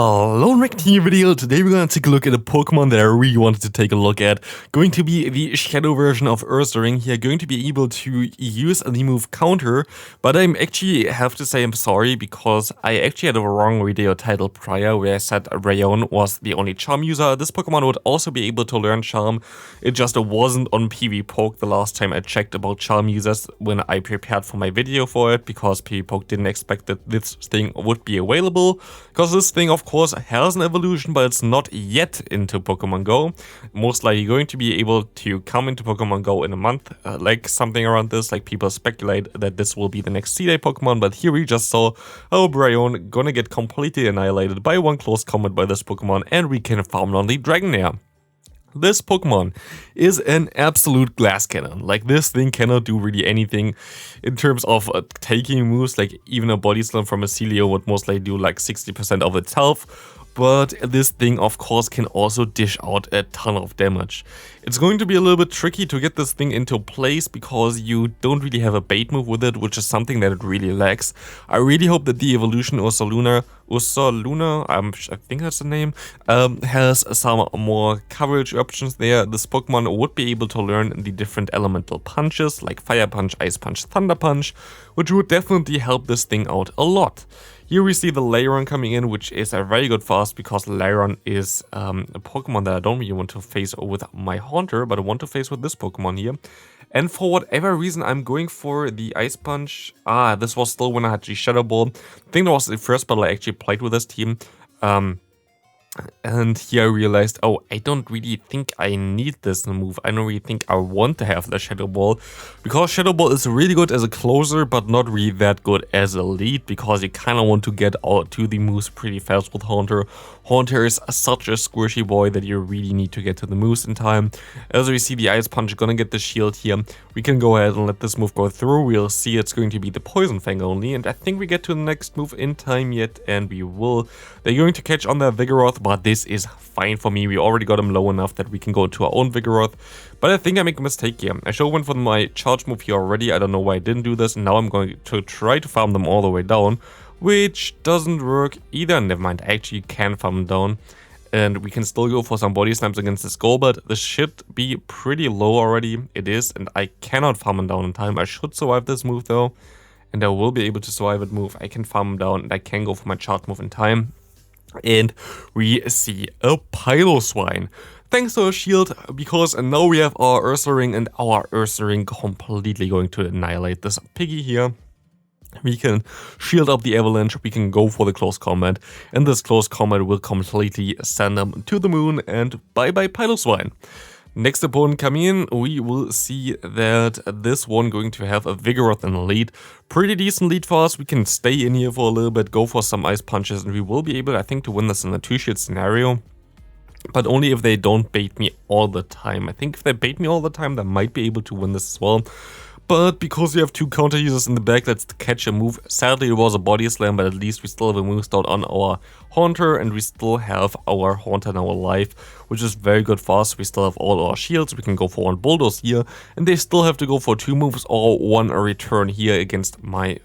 Hello, MEweedle. Today we're gonna take a look at a Pokemon that I really wanted to take a look at. Going to be the Shadow version of Ursaring here, going to be able to use the move Counter, but I actually have to say I'm sorry because I actually had a wrong video title prior where I said NiRiain was the only Charm user. This Pokemon would also be able to learn Charm. It just wasn't on PvPoke the last time I checked about Charm users when I prepared for my video for it, because PvPoke didn't expect that this thing would be available, because this thing of course has an evolution, but it's not yet into Pokemon Go. Most likely going to be able to come into Pokemon Go in a month, like something around this. Like, people speculate that this will be the next C-Day Pokemon, but here we just saw NiRiain gonna get completely annihilated by one close combat by this Pokemon, and we can farm on the Dragonair. This Pokemon is an absolute glass cannon. Like, this thing cannot do really anything in terms of taking moves. Like, even a Body Slam from a Celio would most likely do like 60% of its health. But this thing of course can also dish out a ton of damage. It's going to be a little bit tricky to get this thing into place because you don't really have a bait move with it, which is something that it really lacks. I really hope that the evolution Ursaluna, I think that's the name, has some more coverage options there. This Pokemon would be able to learn the different elemental punches like Fire Punch, Ice Punch, Thunder Punch, which would definitely help this thing out a lot. Here we see the NiRiain coming in, which is a very good fast because NiRiain is a Pokemon that I don't really want to face with my Haunter, but I want to face with this Pokemon here. And for whatever reason, I'm going for the Ice Punch. This was still when I had the Shadow Ball. I think that was the first battle I actually played with this team. And here I realized, oh, I don't really think I need this move. I don't really think I want to have the Shadow Ball, because Shadow Ball is really good as a closer, but not really that good as a lead, because you kind of want to get out to the moves pretty fast with Haunter. Haunter is such a squishy boy that you really need to get to the moves in time. As we see the Ice Punch gonna get the shield here, we can go ahead and let this move go through. We'll see it's going to be the Poison Fang only, and I think we get to the next move in time yet, and we will. They're going to catch on their Vigoroth, but this is fine for me. We already got him low enough that we can go into our own Vigoroth. But I think I make a mistake here. I should have went for my charge move here already. I don't know why I didn't do this. Now I'm going to try to farm them all the way down, which doesn't work either. Never mind, I actually can farm them down. And we can still go for some Body Slams against this goal, but this should be pretty low already. It is, and I cannot farm them down in time. I should survive this move though, and I will be able to survive it move. I can farm them down, and I can go for my charge move in time. And we see a Piloswine. Thanks to our shield, because now we have our Ursaring, and our Ursaring completely going to annihilate this Piggy here. We can shield up the Avalanche, we can go for the close combat, and this close combat will completely send them to the moon, and bye bye Piloswine. Next opponent coming in, we will see that this one going to have a Vigoroth in the lead. Pretty decent lead for us. We can stay in here for a little bit, go for some Ice Punches, and we will be able, I think, to win this in a two-shield scenario. But only if they don't bait me all the time. I think if they bait me all the time, they might be able to win this as well. But because we have two counter users in the back, let's catch a move. Sadly, it was a Body Slam, but at least we still have a move start on our Haunter, and we still have our Haunter in our life, which is very good for us. We still have all our shields. We can go for one Bulldoze here, and they still have to go for two moves or one return here against my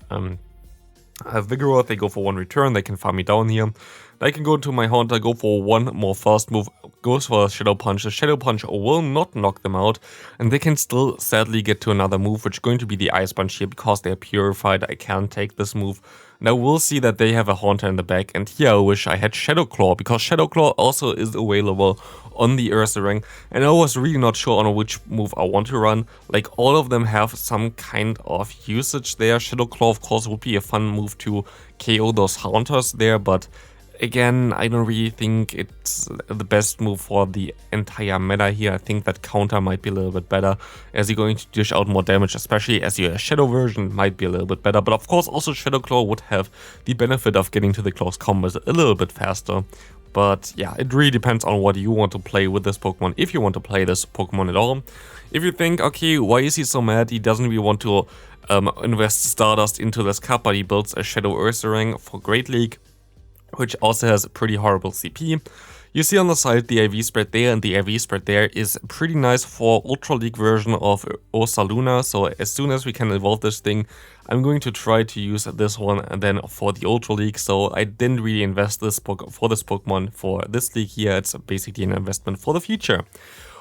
Vigoroth. They go for one return. They can farm me down here. I can go into my Haunter, go for one more fast move, goes for a Shadow Punch. The Shadow Punch will not knock them out, and they can still sadly get to another move, which is going to be the Ice Punch here, because they are purified. I can't take this move. Now we'll see that they have a Haunter in the back, and here I wish I had Shadow Claw, because Shadow Claw also is available on the Ursaring, and I was really not sure on which move I want to run. Like, all of them have some kind of usage there. Shadow Claw of course would be a fun move to KO those Haunters there, but again, I don't really think it's the best move for the entire meta here. I think that Counter might be a little bit better, as you're going to dish out more damage, especially as your Shadow version might be a little bit better. But of course also Shadow Claw would have the benefit of getting to the close combat a little bit faster. But yeah, it really depends on what you want to play with this Pokemon, if you want to play this Pokemon at all. If you think, okay, why is he so mad? He doesn't really want to invest Stardust into this cup, but he builds a Shadow Ursaring for Great League, which also has a pretty horrible CP. You see on the side the IV spread there, and the IV spread there is pretty nice for Ultra League version of Ursaluna. So as soon as we can evolve this thing, I'm going to try to use this one and then for the Ultra League. So I didn't really invest this for this Pokemon for this league here. It's basically an investment for the future.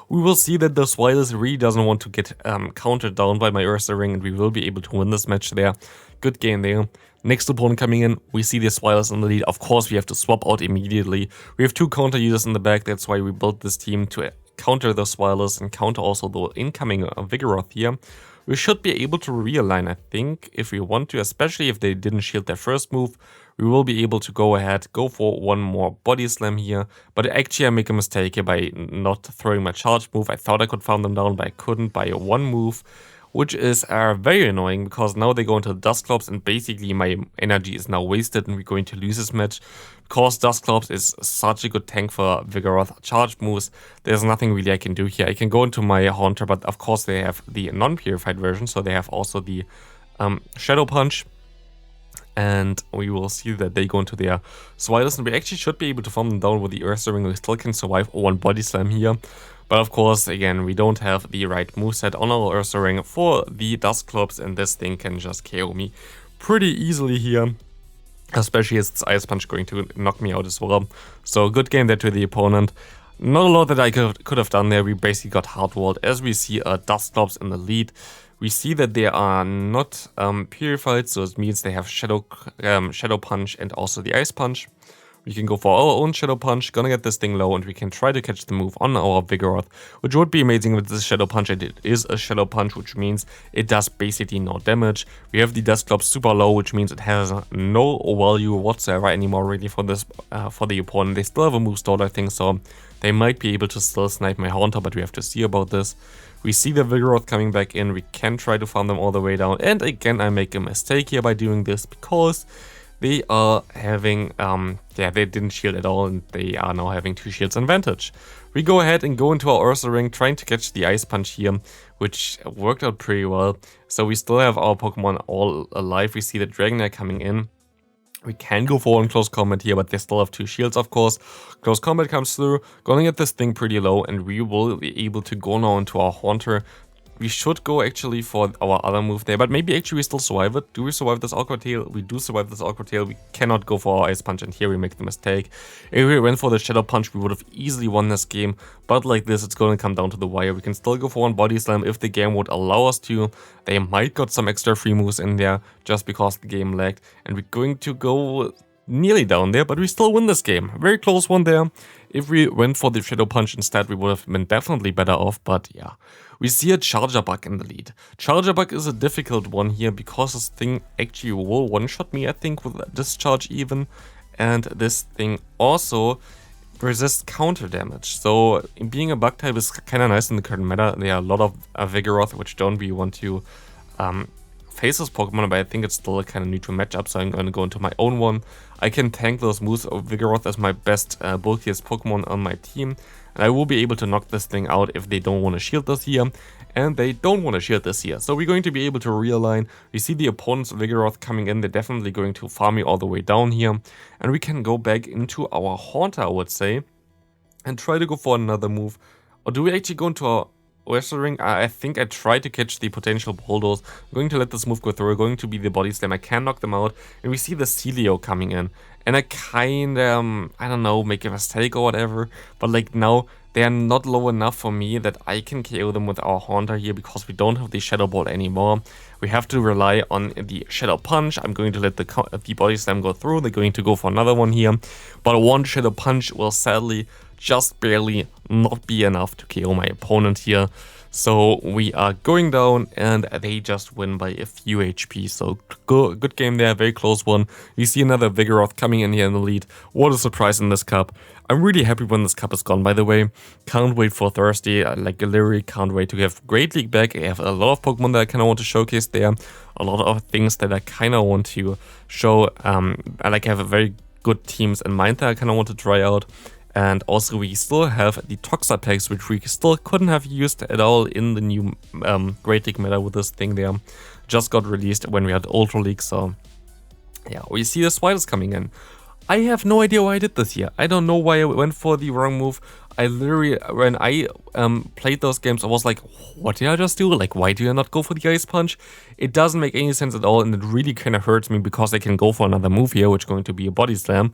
We will see that the Swilus really doesn't want to get countered down by my Ursaring, and we will be able to win this match there. Good game there. Next opponent coming in, we see the Swilus in the lead. Of course, we have to swap out immediately. We have 2 counter users in the back, that's why we built this team to counter the Swilus and counter also the incoming Vigoroth here. We should be able to realign, I think, if we want to, especially if they didn't shield their first move. We will be able to go ahead, go for one more Body Slam here. But actually I make a mistake here by not throwing my charge move. I thought I could farm them down, but I couldn't by one move, which is very annoying because now they go into Dusclops and basically my energy is now wasted and we're going to lose this match. Because Dusclops is such a good tank for Vigoroth charge moves, there's nothing really I can do here. I can go into my Haunter, but of course they have the non-purified version, so they have also the Shadow Punch. And we will see that they go into their Swilus, and we actually should be able to farm them down with the Ursaring. We still can survive one Body Slam here. But of course, again, we don't have the right moveset on our Ursaring for the Dusclops, and this thing can just KO me pretty easily here. Especially as its Ice Punch going to knock me out as well. So good game there to the opponent. Not a lot that I could have done there. We basically got hardwalled as we see a Dusclops in the lead. We see that they are not purified, so it means they have Shadow Punch and also the Ice Punch. We can go for our own Shadow Punch, gonna get this thing low, and we can try to catch the move on our Vigoroth, which would be amazing with this Shadow Punch. It is a Shadow Punch, which means it does basically no damage. We have the Dusclops super low, which means it has no value whatsoever anymore really for this for the opponent. They still have a move stall, I think, so they might be able to still snipe my Haunter, but we have to see about this. We see the Vigoroth coming back in, we can try to farm them all the way down, and again I make a mistake here by doing this because they are having, they didn't shield at all and they are now having 2 shields advantage. We go ahead and go into our Ursaring, trying to catch the Ice Punch here, which worked out pretty well. So we still have our Pokemon all alive. We see the Dragonair coming in. We can go for one close combat here, but they still have 2 shields, of course. Close combat comes through, gonna get this thing pretty low, and we will be able to go now into our Haunter. We should go actually for our other move there, but maybe actually we still survive it. Do we survive this Awkward Tail? We do survive this Awkward Tail. We cannot go for our Ice Punch, and here we make the mistake. If we went for the Shadow Punch, we would have easily won this game, but like this, it's going to come down to the wire. We can still go for one Body Slam if the game would allow us to. They might got some extra free moves in there just because the game lagged, and we're going to go nearly down there, but we still win this game. Very close one there. If we went for the Shadow Punch instead, we would have been definitely better off, but yeah. We see a Charger Bug in the lead. Charger Bug is a difficult one here because this thing actually will one-shot me, I think, with Discharge even. And this thing also resists counter damage. So being a Bug type is kind of nice in the current meta. There are a lot of Vigoroth which don't really want to face this Pokemon, but I think it's still a kind of neutral matchup, so I'm going to go into my own one. I can tank those moves of Vigoroth as my best bulkiest Pokemon on my team, and I will be able to knock this thing out if they don't want to shield this here, and they don't want to shield this here. So we're going to be able to realign. We see the opponent's Vigoroth coming in, they're definitely going to farm me all the way down here, and we can go back into our Haunter, I would say, and try to go for another move. Or do we actually go into our Ursaring? I think I tried to catch the potential Bulldoze. I'm going to let this move go through. We're going to be the Body Slam. I can knock them out. And we see the Celio coming in. And I kind of, I don't know, make a mistake or whatever. But like now, they are not low enough for me that I can KO them with our Haunter here because we don't have the Shadow Ball anymore. We have to rely on the Shadow Punch. I'm going to let the Body Slam go through. They're going to go for another one here. But one Shadow Punch will sadly just barely not be enough to KO my opponent here. So we are going down and they just win by a few HP. So good game there, very close one. We see another Vigoroth coming in here in the lead. What a surprise in this cup. I'm really happy when this cup is gone, by the way. Can't wait for Thursday. Like literally can't wait to have Great League back. I have a lot of Pokemon that I kind of want to showcase there. A lot of things that I kind of want to show. I have a very good teams in mind that I kind of want to try out. And also we still have the Toxa packs, which we still couldn't have used at all in the new Great League meta with this thing there. Just got released when we had Ultra League, so yeah, we see the Swilus coming in. I have no idea why I did this here. I don't know why I went for the wrong move. I literally, when I played those games, I was like, what did I just do? Like, why do I not go for the Ice Punch? It doesn't make any sense at all, and it really kind of hurts me because I can go for another move here, which is going to be a Body Slam.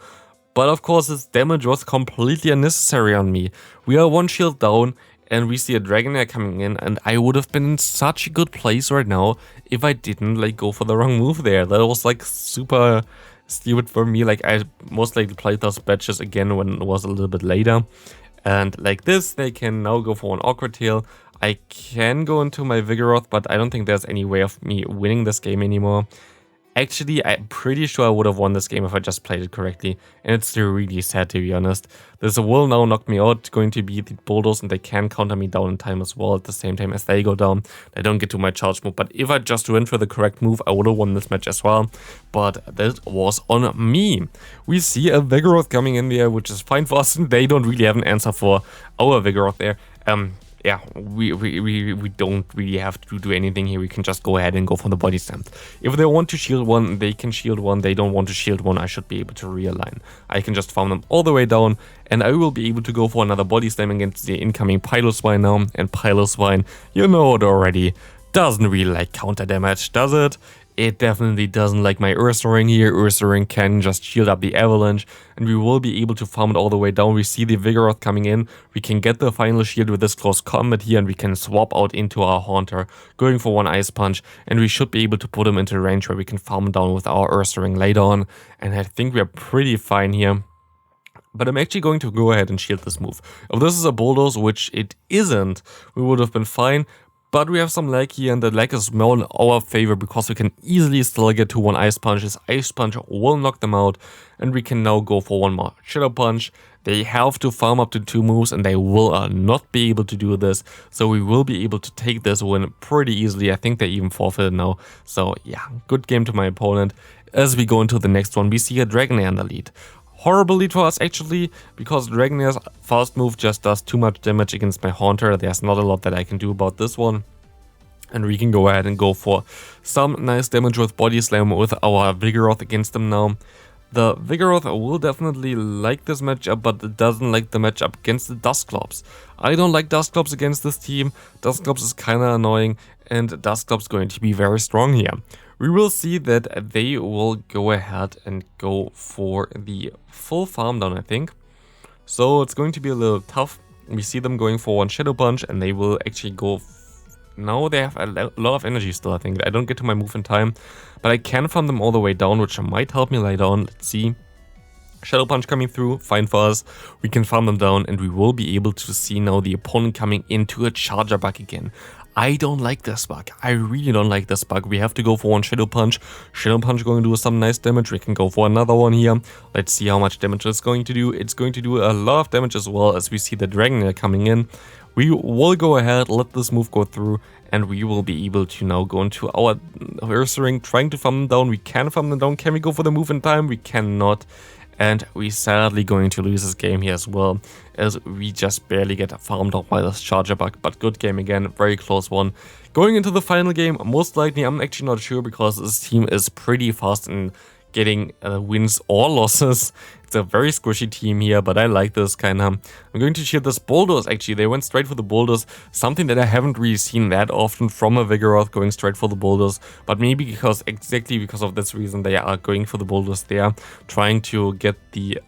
But of course, this damage was completely unnecessary on me. We are one shield down, and we see a Dragonair coming in, and I would have been in such a good place right now if I didn't like go for the wrong move there. That was like super stupid for me. Like, I most likely played those batches again when it was a little bit later. And like this, they can now go for an Awkward Tail. I can go into my Vigoroth, but I don't think there's any way of me winning this game anymore. Actually, I'm pretty sure I would have won this game if I just played it correctly, and it's really sad, to be honest. This will now knock me out, going to be the Bulldoze, and they can counter me down in time as well at the same time as they go down. I don't get to my charge move, but if I just went for the correct move, I would have won this match as well. But that was on me. We see a Vigoroth coming in there, which is fine for us, and they don't really have an answer for our Vigoroth there. Yeah, we don't really have to do anything here. We can just go ahead and go for the Body Slam. If they want to shield one, they can shield one. They don't want to shield one, I should be able to realign. I can just farm them all the way down, and I will be able to go for another Body Slam against the incoming Piloswine now. And Piloswine, you know it already, doesn't really like counter damage, does it? It definitely doesn't like my Ursaring here. Ursaring can just shield up the Avalanche, and we will be able to farm it all the way down. We see the Vigoroth coming in. We can get the final shield with this close combat here, and we can swap out into our Haunter, going for one Ice Punch, and we should be able to put him into range where we can farm him down with our Ursaring later on, and I think we are pretty fine here. But I'm actually going to go ahead and shield this move. If this is a Bulldoze, which it isn't, we would have been fine. But we have some lag here, and the lag is more in our favor because we can easily still get to one Ice Punch. This Ice Punch will knock them out, and we can now go for one more Shadow Punch. They have to farm up to 2 moves, and they will not be able to do this. So we will be able to take this win pretty easily. I think they even forfeited now. So yeah, good game to my opponent. As we go into the next one, we see a Dragonair in the lead. Horrible lead for us actually, because Dragonair's fast move just does too much damage against my Haunter. There's not a lot that I can do about this one. And we can go ahead and go for some nice damage with Body Slam with our Vigoroth against them now. The Vigoroth will definitely like this matchup, but it doesn't like the matchup against the Dusclops. I don't like Dusclops against this team. Dusclops is kinda annoying, and Dusclops going to be very strong here. We will see that they will go ahead and go for the full farm down, I think. So it's going to be a little tough. We see them going for one Shadow Punch, and they will actually go... No, they have a lot of energy still, I think. I don't get to my move in time, but I can farm them all the way down, which might help me later on. Let's see. Shadow Punch coming through, fine for us. We can farm them down, and we will be able to see now the opponent coming into a Charger bug again. I don't like this bug. I really don't like this bug. We have to go for one Shadow Punch. Shadow Punch going to do some nice damage. We can go for another one here. Let's see how much damage it's going to do. It's going to do a lot of damage as well, as we see the Dragonair coming in. We will go ahead, let this move go through, and we will be able to now go into our Ursaring, trying to farm them down. We can farm them down. Can we go for the move in time? We cannot. And we sadly going to lose this game here as well, as we just barely get farmed out by this Charger bug. But good game again, very close one. Going into the final game, most likely, I'm actually not sure, because this team is pretty fast in getting wins or losses. It's a very squishy team here, but I like this kind of. I'm going to shield this Bulldoze actually. They went straight for the Bulldoze, something that I haven't really seen that often from a Vigoroth, going straight for the Bulldoze. But maybe exactly because of this reason, they are going for the Bulldoze there, trying to get the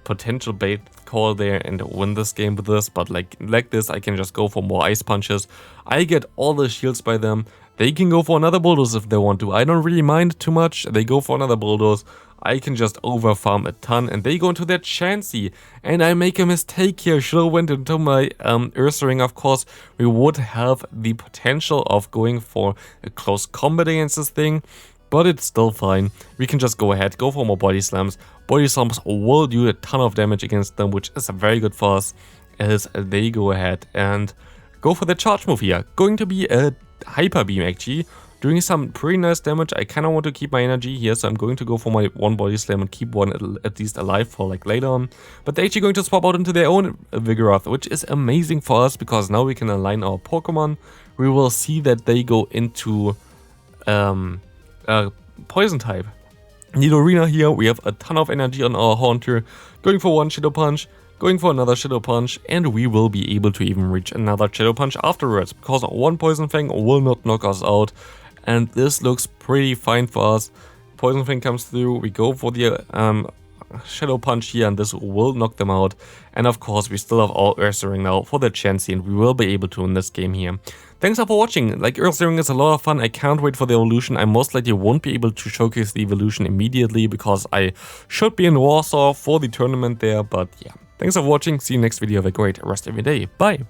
potential bait call there and win this game with this. But like this, I can just go for more Ice Punches. I get all the shields by them. They can go for another Bulldoze if they want to. I don't really mind too much. They go for another Bulldoze. I can just overfarm a ton, and they go into their Chansey. And I make a mistake here. Should have went into my Ursaring, of course. We would have the potential of going for a close combat against this thing, but it's still fine. We can just go ahead, go for more Body Slams. Body Slams will do a ton of damage against them, which is very good for us, as they go ahead and go for the charge move here. Going to be a Hyper Beam actually, doing some pretty nice damage. I kind of want to keep my energy here, so I'm going to go for my one Body Slam and keep one at least alive for like later on. But they're actually going to swap out into their own Vigoroth, which is amazing for us, because now we can align our Pokemon. We will see that they go into Poison type. NiRiain here, we have a ton of energy on our Haunter, going for one Shadow Punch, going for another Shadow Punch, and we will be able to even reach another Shadow Punch afterwards, because one Poison Fang will not knock us out, and this looks pretty fine for us. Poison Fang comes through, we go for the Shadow Punch here, and this will knock them out. And of course, we still have our Ursaring now for the Chansey, and we will be able to win this game here. Thanks for watching. Like, Ursaring is a lot of fun. I can't wait for the evolution. I most likely won't be able to showcase the evolution immediately because I should be in Warsaw for the tournament there. But yeah, thanks for watching. See you next video. Have a great rest of your day. Bye.